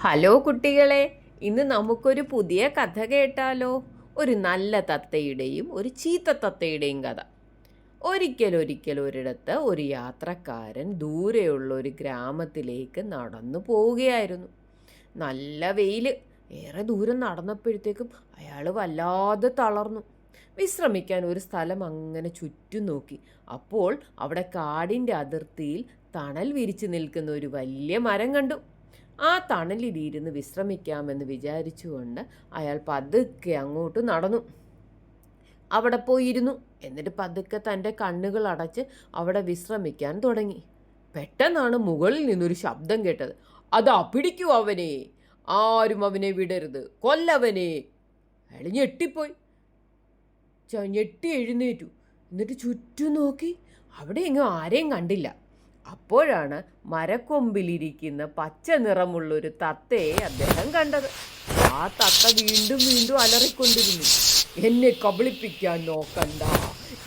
Hello കുട്ടികളെ, ഇന്ന് നമുക്കൊരു പുതിയ കഥ കേട്ടാലോ? ഒരു നല്ല തത്തയുടെയും ഒരു ചീത്ത തത്തയുടെയും കഥ. ഒരിക്കലൊരിടത്ത് ഒരു യാത്രക്കാരൻ ദൂരെയുള്ള ഒരു ഗ്രാമത്തിലേക്ക് നടന്നു പോവുകയായിരുന്നു. നല്ല വെയിൽ. ഏറെ ദൂരം നടന്നപ്പോഴത്തേക്കും അയാൾ വല്ലാതെ തളർന്നു. വിശ്രമിക്കാൻ ഒരു സ്ഥലം അങ്ങനെ ചുറ്റും നോക്കി. അപ്പോൾ അവിടെ കാടിൻ്റെ അതിർത്തിയിൽ തണൽ വിരിച്ചു നിൽക്കുന്ന ഒരു വലിയ മരം കണ്ടു. ആ തണലിലിരുന്ന് വിശ്രമിക്കാമെന്ന് വിചാരിച്ചുകൊണ്ട് അയാൾ പതുക്കെ അങ്ങോട്ട് നടന്നു. അവിടെ പോയിരുന്നു. എന്നിട്ട് പതുക്കെ തൻ്റെ കണ്ണുകൾ അടച്ച് അവിടെ വിശ്രമിക്കാൻ തുടങ്ങി. പെട്ടെന്നാണ് മുകളിൽ നിന്നൊരു ശബ്ദം കേട്ടത്. അതാ, പിടിക്കൂ അവനെ, ആരും അവനെ വിടരുത്, കൊല്ലവനെ. അയാൾ ഞെട്ടിപ്പോയി. ഞെട്ടി എഴുന്നേറ്റു. എന്നിട്ട് ചുറ്റും നോക്കി. അവിടെ എങ്ങും ആരെയും കണ്ടില്ല. അപ്പോഴാണ് മരക്കൊമ്പിലിരിക്കുന്ന പച്ച നിറമുള്ളൊരു തത്തയെ അദ്ദേഹം കണ്ടത്. ആ തത്ത വീണ്ടും വീണ്ടും അലറിക്കൊണ്ടിരുന്നു. എന്നെ കബളിപ്പിക്കാൻ നോക്കണ്ട,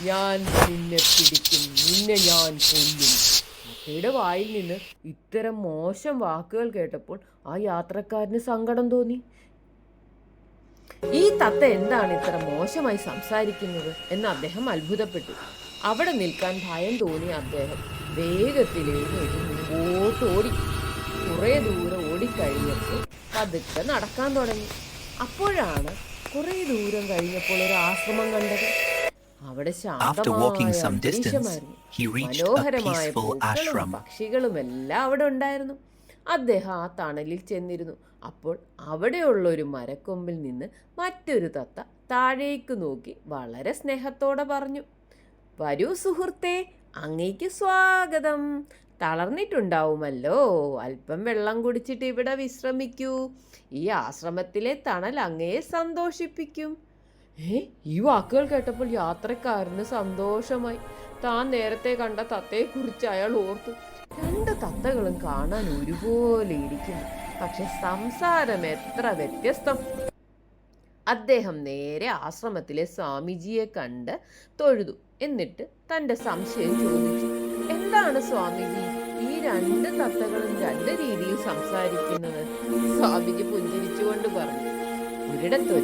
ഞാൻ നിന്നെ പിടിക്കും, നിന്നെ ഞാൻ കൊല്ലും. തത്തയുടെ വായിൽ നിന്ന് ഇത്തരം മോശം വാക്കുകൾ കേട്ടപ്പോൾ ആ യാത്രക്കാരന് സങ്കടം തോന്നി. ഈ തത്ത എന്താണ് ഇത്ര മോശമായി സംസാരിക്കുന്നത് എന്ന് അദ്ദേഹം അത്ഭുതപ്പെട്ടു. അവിടെ നിൽക്കാൻ ഭയം തോന്നിയ അദ്ദേഹം വേഗത്തിലേക്ക് മുമ്പോട്ട് ഓടി. കുറേ ദൂരം ഓടിക്കഴിഞ്ഞപ്പോൾ പതുക്കെ നടക്കാൻ തുടങ്ങി. അപ്പോഴാണ് കുറേ ദൂരം കഴിഞ്ഞപ്പോൾ ഒരു ആശ്രമം കണ്ടത്. അവിടെ ശാന്തമായ അന്തരീക്ഷമായിരുന്നു. മനോഹരമായ പൂക്കളും പക്ഷികളും എല്ലാം അവിടെ ഉണ്ടായിരുന്നു. അദ്ദേഹം ആ തണലിൽ ചെന്നിരുന്നു. അപ്പോൾ അവിടെയുള്ള ഒരു മരക്കൊമ്പിൽ നിന്ന് മറ്റൊരു തത്ത താഴേക്ക് നോക്കി വളരെ സ്നേഹത്തോടെ പറഞ്ഞു, വരൂ സുഹൃത്തേ, അങ്ങേക്ക് സ്വാഗതം. തളർന്നിട്ടുണ്ടാവുമല്ലോ, അല്പം വെള്ളം കുടിച്ചിട്ട് ഇവിടെ വിശ്രമിക്കൂ. ഈ ആശ്രമത്തിലെ തണൽ അങ്ങയെ സന്തോഷിപ്പിക്കും. ഈ വാക്കുകൾ കേട്ടപ്പോൾ യാത്രക്കാരന് സന്തോഷമായി. താൻ നേരത്തെ കണ്ട തത്തയെക്കുറിച്ച് അയാൾ ഓർത്തു. രണ്ട് തത്തകളും കാണാൻ ഒരുപോലെ ഇരിക്കുന്നു, പക്ഷെ സംസാരം എത്ര വ്യത്യസ്തം. അദ്ദേഹം നേരെ ആശ്രമത്തിലെ സ്വാമിജിയെ കണ്ട് തൊഴുതു. എന്നിട്ട് തൻ്റെ സംശയം ചോദിച്ചു, എന്താണ് സ്വാമിജി, ഈ രണ്ട് തത്തകളും രണ്ട് രീതിയിൽ സംസാരിക്കുന്നത്? സ്വാമിജി പുഞ്ചിരിച്ചുകൊണ്ട് പറഞ്ഞു, ഒരിടത്ത്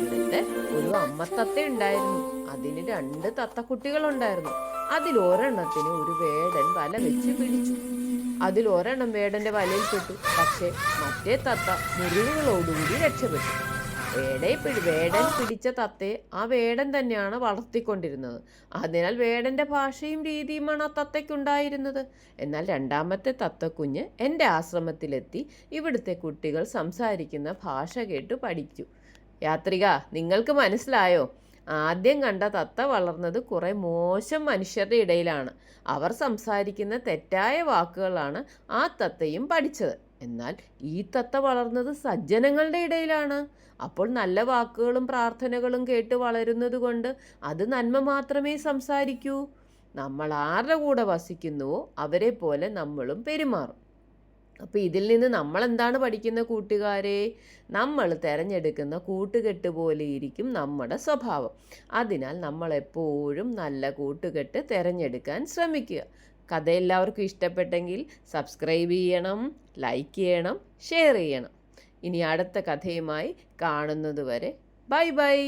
ഒരു അമ്മത്തത്ത ഉണ്ടായിരുന്നു. അതിന് രണ്ട് തത്തക്കുട്ടികളുണ്ടായിരുന്നു. അതിലൊരെണ്ണത്തിന് ഒരു വേടൻ വല വെച്ച് പിടിച്ചു. അതിലൊരെണ്ണം വേടന്റെ വലയിൽ പെട്ടു. പക്ഷെ മറ്റേ തത്ത മുറിവുകളോടുകൂടി രക്ഷപ്പെട്ടു. വേടൻ പിടിച്ച തത്തയെ ആ വേടൻ തന്നെയാണ് വളർത്തിക്കൊണ്ടിരുന്നത്. അതിനാൽ വേടന്റെ ഭാഷയും രീതിയുമാണ് ആ തത്തയ്ക്കുണ്ടായിരുന്നത്. എന്നാൽ രണ്ടാമത്തെ തത്തക്കുഞ്ഞ് എൻ്റെ ആശ്രമത്തിലെത്തി ഇവിടുത്തെ കുട്ടികൾ സംസാരിക്കുന്ന ഭാഷ കേട്ട് പഠിച്ചു. യാത്രിക, നിങ്ങൾക്ക് മനസ്സിലായോ? ആദ്യം കണ്ട തത്ത വളർന്നത് കുറെ മോശം മനുഷ്യരുടെ ഇടയിലാണ്. അവർ സംസാരിക്കുന്ന തെറ്റായ വാക്കുകളാണ് ആ തത്തയും പഠിച്ചത്. എന്നാൽ ഈ തത്ത വളർന്നത് സജ്ജനങ്ങളുടെ ഇടയിലാണ്. അപ്പോൾ നല്ല വാക്കുകളും പ്രാർത്ഥനകളും കേട്ട് വളരുന്നത് കൊണ്ട് അത് നന്മ മാത്രമേ സംസാരിക്കൂ. നമ്മൾ ആരുടെ കൂടെ വസിക്കുന്നുവോ അവരെ പോലെ നമ്മളും പെരുമാറും. അപ്പോൾ ഇതിൽ നിന്ന് നമ്മൾ എന്താണ് പഠിക്കുന്ന കൂട്ടുകാരെ? നമ്മൾ തിരഞ്ഞെടുക്കുന്ന കൂട്ടുകെട്ട് പോലെ ഇരിക്കും നമ്മുടെ സ്വഭാവം. അതിനാൽ നമ്മൾ എപ്പോഴും നല്ല കൂട്ടുകെട്ട് തിരഞ്ഞെടുക്കാൻ ശ്രമിക്കുക. കഥ എല്ലാവർക്കും ഇഷ്ടപ്പെട്ടെങ്കിൽ സബ്സ്ക്രൈബ് ചെയ്യണം, ലൈക്ക് ചെയ്യണം, ഷെയർ ചെയ്യണം. ഇനി അടുത്ത കഥയുമായി കാണുന്നത് വരെ ബൈ ബൈ.